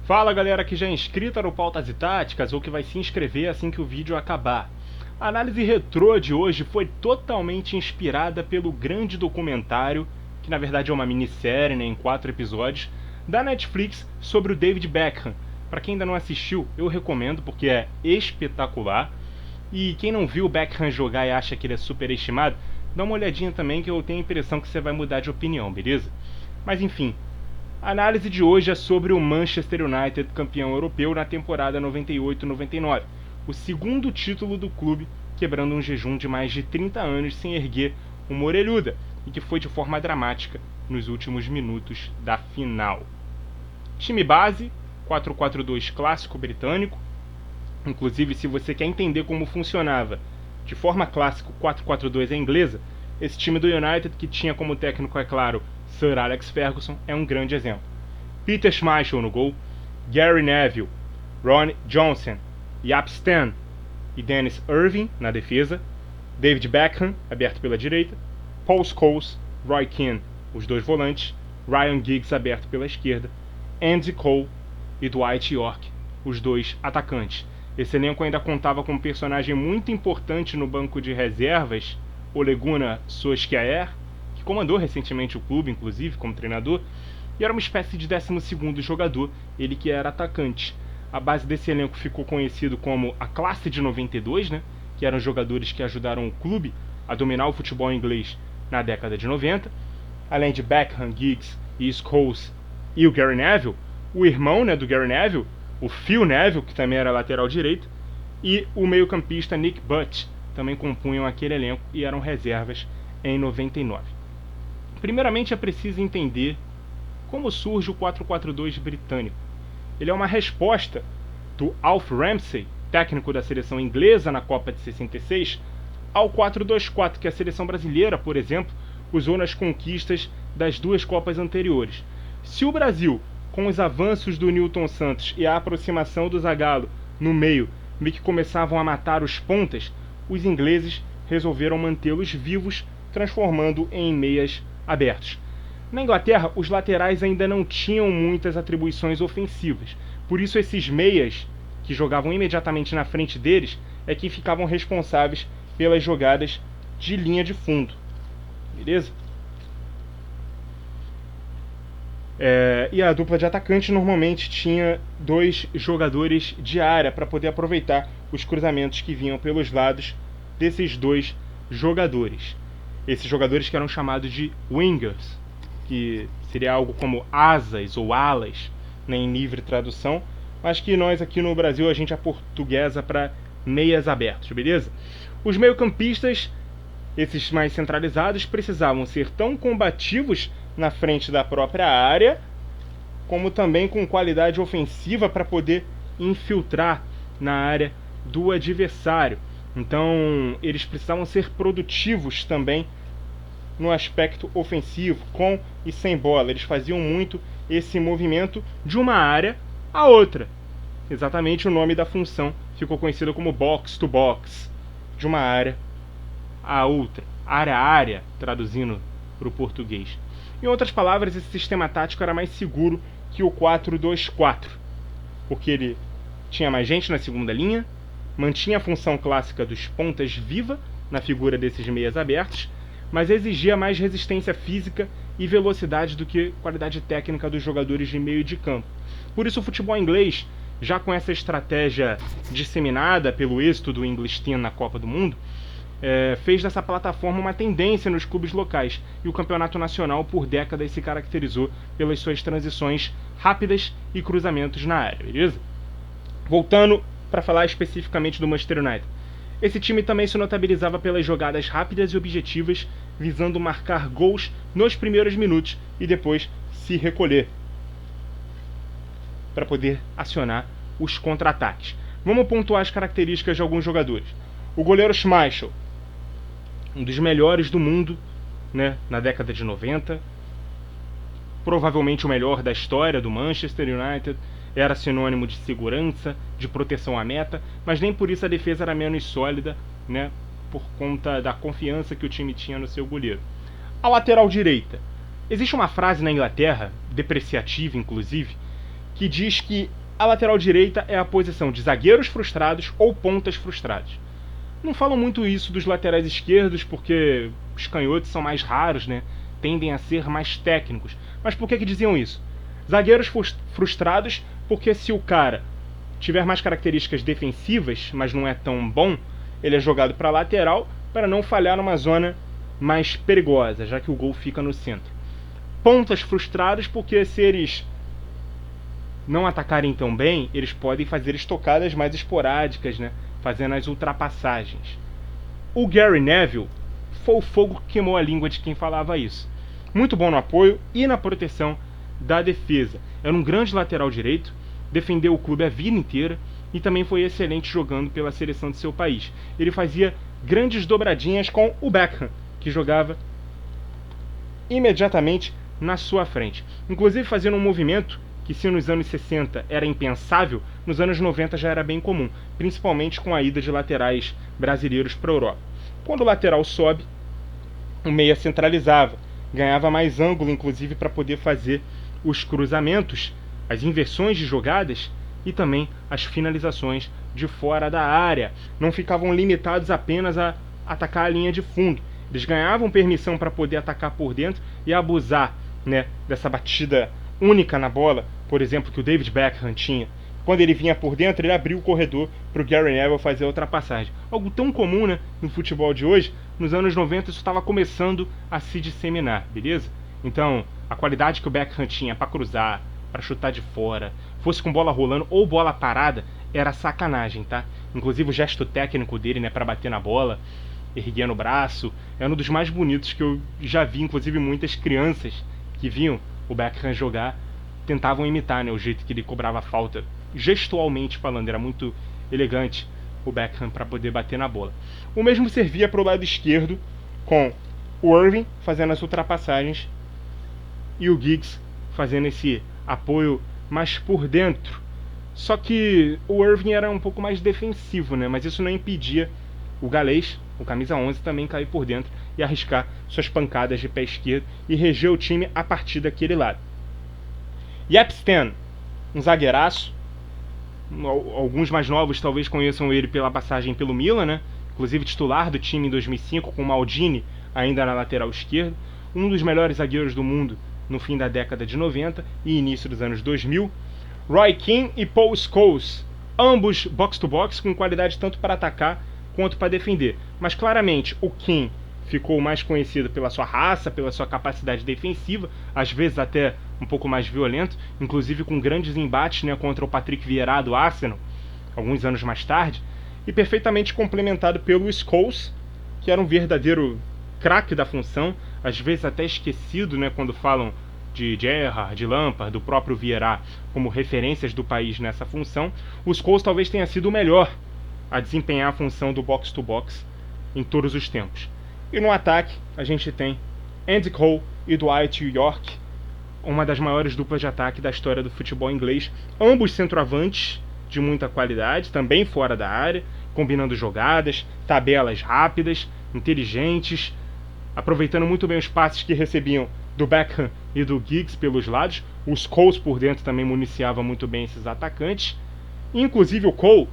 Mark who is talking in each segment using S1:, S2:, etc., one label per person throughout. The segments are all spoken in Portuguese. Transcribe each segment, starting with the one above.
S1: Fala galera que já é inscrita no Pautas e Táticas ou que vai se inscrever assim que o vídeo acabar. A análise retrô de hoje foi totalmente inspirada pelo grande documentário, que na verdade é uma minissérie, né, em 4 episódios, da Netflix sobre o David Beckham. Para quem ainda não assistiu, eu recomendo porque é espetacular. E quem não viu o Beckham jogar e acha que ele é superestimado, dá uma olhadinha também que eu tenho a impressão que você vai mudar de opinião, beleza? Mas enfim, a análise de hoje é sobre o Manchester United, campeão europeu na temporada 98-99, o segundo título do clube, quebrando um jejum de mais de 30 anos sem erguer uma orelhuda, e que foi de forma dramática nos últimos minutos da final. Time base, 4-4-2 clássico britânico. Inclusive, se você quer entender como funcionava de forma clássico 4-4-2 a inglesa, esse time do United, que tinha como técnico, é claro, Sir Alex Ferguson, é um grande exemplo. Peter Schmeichel no gol, Gary Neville, Ron Johnson, Jaap Stam e Dennis Irving na defesa, David Beckham, aberto pela direita, Paul Scholes, Roy Keane, os dois volantes, Ryan Giggs, aberto pela esquerda, Andy Cole e Dwight Yorke, os dois atacantes. Esse elenco ainda contava com um personagem muito importante no banco de reservas, Ole Gunnar Solskjaer, que comandou recentemente o clube, inclusive, como treinador, e era uma espécie de 12º jogador, ele que era atacante. A base desse elenco ficou conhecido como a classe de 92, né, que eram jogadores que ajudaram o clube a dominar o futebol inglês na década de 90. Além de Beckham, Giggs e Scholes e o Gary Neville, o irmão, né, do Gary Neville, o Phil Neville, que também era lateral direito, e o meio-campista Nick Butt, também compunham aquele elenco e eram reservas em 99. Primeiramente é preciso entender como surge o 4-4-2 britânico. Ele é uma resposta do Alf Ramsey, técnico da seleção inglesa na Copa de 66, ao 4-2-4 que a seleção brasileira, por exemplo, usou nas conquistas das duas Copas anteriores. Se o Brasil, com os avanços do Nilton Santos e a aproximação do Zagallo no meio, meio que começavam a matar os pontas, os ingleses resolveram mantê-los vivos, transformando em meias abertos. Na Inglaterra, os laterais ainda não tinham muitas atribuições ofensivas, por isso esses meias, que jogavam imediatamente na frente deles, é que ficavam responsáveis pelas jogadas de linha de fundo. Beleza? E a dupla de atacante normalmente tinha 2 jogadores de área para poder aproveitar os cruzamentos que vinham pelos lados desses 2 jogadores. Esses jogadores que eram chamados de wingers, que seria algo como asas ou alas, né, em livre tradução, mas que nós aqui no Brasil a gente aportuguesa para meias abertos, beleza? Os meio-campistas, esses mais centralizados, precisavam ser tão combativos na frente da própria área, como também com qualidade ofensiva para poder infiltrar na área do adversário. Então, eles precisavam ser produtivos também no aspecto ofensivo, com e sem bola. Eles faziam muito esse movimento de uma área a outra. Exatamente o nome da função ficou conhecido como box to box, de uma área a outra, área a área, traduzindo para o português. Em outras palavras, esse sistema tático era mais seguro que o 4-2-4, porque ele tinha mais gente na segunda linha, mantinha a função clássica dos pontas viva na figura desses meias abertos, mas exigia mais resistência física e velocidade do que qualidade técnica dos jogadores de meio de campo. Por isso o futebol inglês, já com essa estratégia disseminada pelo êxito do English Team na Copa do Mundo, fez dessa plataforma uma tendência nos clubes locais, e o campeonato nacional por décadas se caracterizou pelas suas transições rápidas e cruzamentos na área, beleza? Voltando para falar especificamente do Manchester United. Esse time também se notabilizava pelas jogadas rápidas e objetivas, visando marcar gols nos primeiros minutos e depois se recolher para poder acionar os contra-ataques. Vamos pontuar as características de alguns jogadores. O goleiro Schmeichel, um dos melhores do mundo, né, na década de 90, provavelmente o melhor da história do Manchester United, era sinônimo de segurança, de proteção à meta, mas nem por isso a defesa era menos sólida, né, por conta da confiança que o time tinha no seu goleiro. A lateral direita. Existe uma frase na Inglaterra, depreciativa inclusive, que diz que a lateral direita é a posição de zagueiros frustrados ou pontas frustrados. Não falam muito isso dos laterais esquerdos porque os canhotos são mais raros, né? Tendem a ser mais técnicos. Mas por que diziam isso? Zagueiros frustrados porque se o cara tiver mais características defensivas, mas não é tão bom, ele é jogado para a lateral para não falhar numa zona mais perigosa, já que o gol fica no centro. Pontas frustrados porque se eles não atacarem tão bem, eles podem fazer estocadas mais esporádicas, né? Fazendo as ultrapassagens. O Gary Neville foi o fogo que queimou a língua de quem falava isso. Muito bom no apoio e na proteção da defesa. Era um grande lateral direito, defendeu o clube a vida inteira e também foi excelente jogando pela seleção de seu país. Ele fazia grandes dobradinhas com o Beckham, que jogava imediatamente na sua frente. Inclusive fazendo um movimento que se nos anos 60 era impensável, nos anos 90 já era bem comum, principalmente com a ida de laterais brasileiros para a Europa. Quando o lateral sobe, o meia centralizava, ganhava mais ângulo, inclusive para poder fazer os cruzamentos, as inversões de jogadas e também as finalizações de fora da área. Não ficavam limitados apenas a atacar a linha de fundo. Eles ganhavam permissão para poder atacar por dentro e abusar, né, dessa batida única na bola, por exemplo, que o David Beckham tinha. Quando ele vinha por dentro, ele abria o corredor para o Gary Neville fazer a ultrapassagem. Algo tão comum, né, no futebol de hoje, nos anos 90 isso estava começando a se disseminar, beleza? Então, a qualidade que o Beckham tinha para cruzar, para chutar de fora, fosse com bola rolando ou bola parada, era sacanagem, tá? Inclusive o gesto técnico dele, né, para bater na bola, erguendo o braço, é um dos mais bonitos que eu já vi. Inclusive muitas crianças que viam o Beckham jogar tentavam imitar, né, o jeito que ele cobrava a falta, gestualmente falando. Era muito elegante o Beckham para poder bater na bola. O mesmo servia para o lado esquerdo, com o Irving fazendo as ultrapassagens e o Giggs fazendo esse apoio mais por dentro. Só que o Irving era um pouco mais defensivo, né, mas isso não impedia o galês, o camisa 11, também cair por dentro e arriscar suas pancadas de pé esquerdo e reger o time a partir daquele lado. Jaap Stam, um zagueiraço. Alguns mais novos talvez conheçam ele pela passagem pelo Milan, né? Inclusive titular do time em 2005 com Maldini ainda na lateral esquerda. Um dos melhores zagueiros do mundo no fim da década de 90 e início dos anos 2000. Roy Keane e Paul Scholes, ambos box-to-box com qualidade tanto para atacar quanto para defender. Mas claramente o Keane ficou mais conhecido pela sua raça, pela sua capacidade defensiva, às vezes até um pouco mais violento, inclusive com grandes embates, né, contra o Patrick Vieira do Arsenal, alguns anos mais tarde, e perfeitamente complementado pelo Scholes, que era um verdadeiro craque da função, às vezes até esquecido, né, quando falam de Gerrard, de Lampard, do próprio Vieira como referências do país nessa função. O Scholes talvez tenha sido o melhor a desempenhar a função do box-to-box em todos os tempos. E no ataque, a gente tem Andy Cole e Dwight Yorke, uma das maiores duplas de ataque da história do futebol inglês, ambos centroavantes de muita qualidade, também fora da área, combinando jogadas, tabelas rápidas, inteligentes, aproveitando muito bem os passes que recebiam do Beckham e do Giggs pelos lados. Os Scholes por dentro também municiava muito bem esses atacantes. E, inclusive o Cole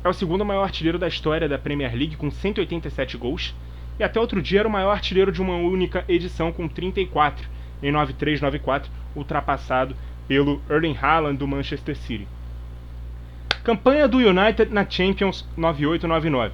S1: é o segundo maior artilheiro da história da Premier League com 187 gols, e até outro dia era o maior artilheiro de uma única edição com 34, em 93-94, ultrapassado pelo Erling Haaland do Manchester City. Campanha do United na Champions 98-99.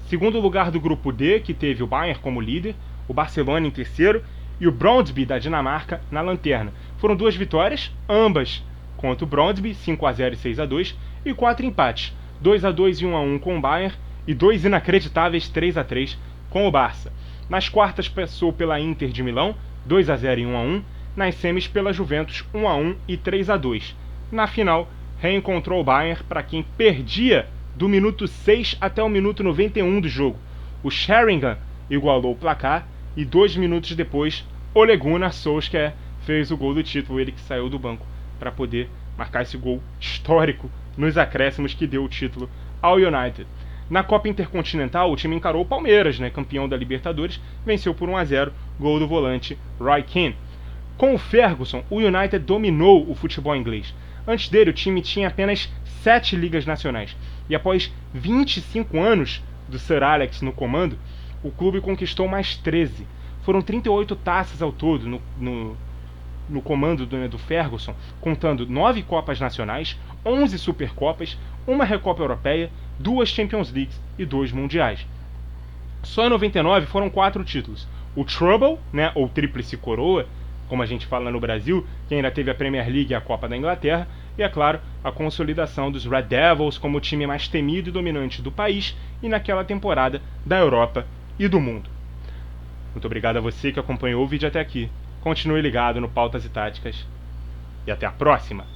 S1: Segundo lugar do grupo D, que teve o Bayern como líder, o Barcelona em terceiro e o Brøndby da Dinamarca na lanterna. Foram 2 vitórias, ambas contra o Brøndby, 5-0 e 6-2, e 4 empates, 2-2 e 1-1 com o Bayern e 2 inacreditáveis 3-3 com o Barça. Nas quartas passou pela Inter de Milão, 2-0 e 1-1, nas semis pela Juventus, 1-1 e 3-2. Na final, reencontrou o Bayern, para quem perdia do minuto 6 até o minuto 91 do jogo. O Sheringham igualou o placar e 2 minutos depois, Ole Gunnar Solskjaer fez o gol do título, ele que saiu do banco para poder marcar esse gol histórico nos acréscimos que deu o título ao United. Na Copa Intercontinental, o time encarou o Palmeiras, né, campeão da Libertadores, venceu por 1-0, gol do volante Roy Keane. Com o Ferguson, o United dominou o futebol inglês. Antes dele, o time tinha apenas 7 ligas nacionais. E após 25 anos do Sir Alex no comando, o clube conquistou mais 13. Foram 38 taças ao todo no comando do Ferguson, contando 9 Copas Nacionais, 11 Supercopas, uma Recopa Europeia, 2 Champions Leagues e 2 Mundiais. Só em 99 foram 4 títulos. O Trouble, né, ou Tríplice Coroa, como a gente fala no Brasil, que ainda teve a Premier League e a Copa da Inglaterra, e, é claro, a consolidação dos Red Devils como o time mais temido e dominante do país e naquela temporada da Europa e do mundo. Muito obrigado a você que acompanhou o vídeo até aqui. Continue ligado no Pautas e Táticas e até a próxima!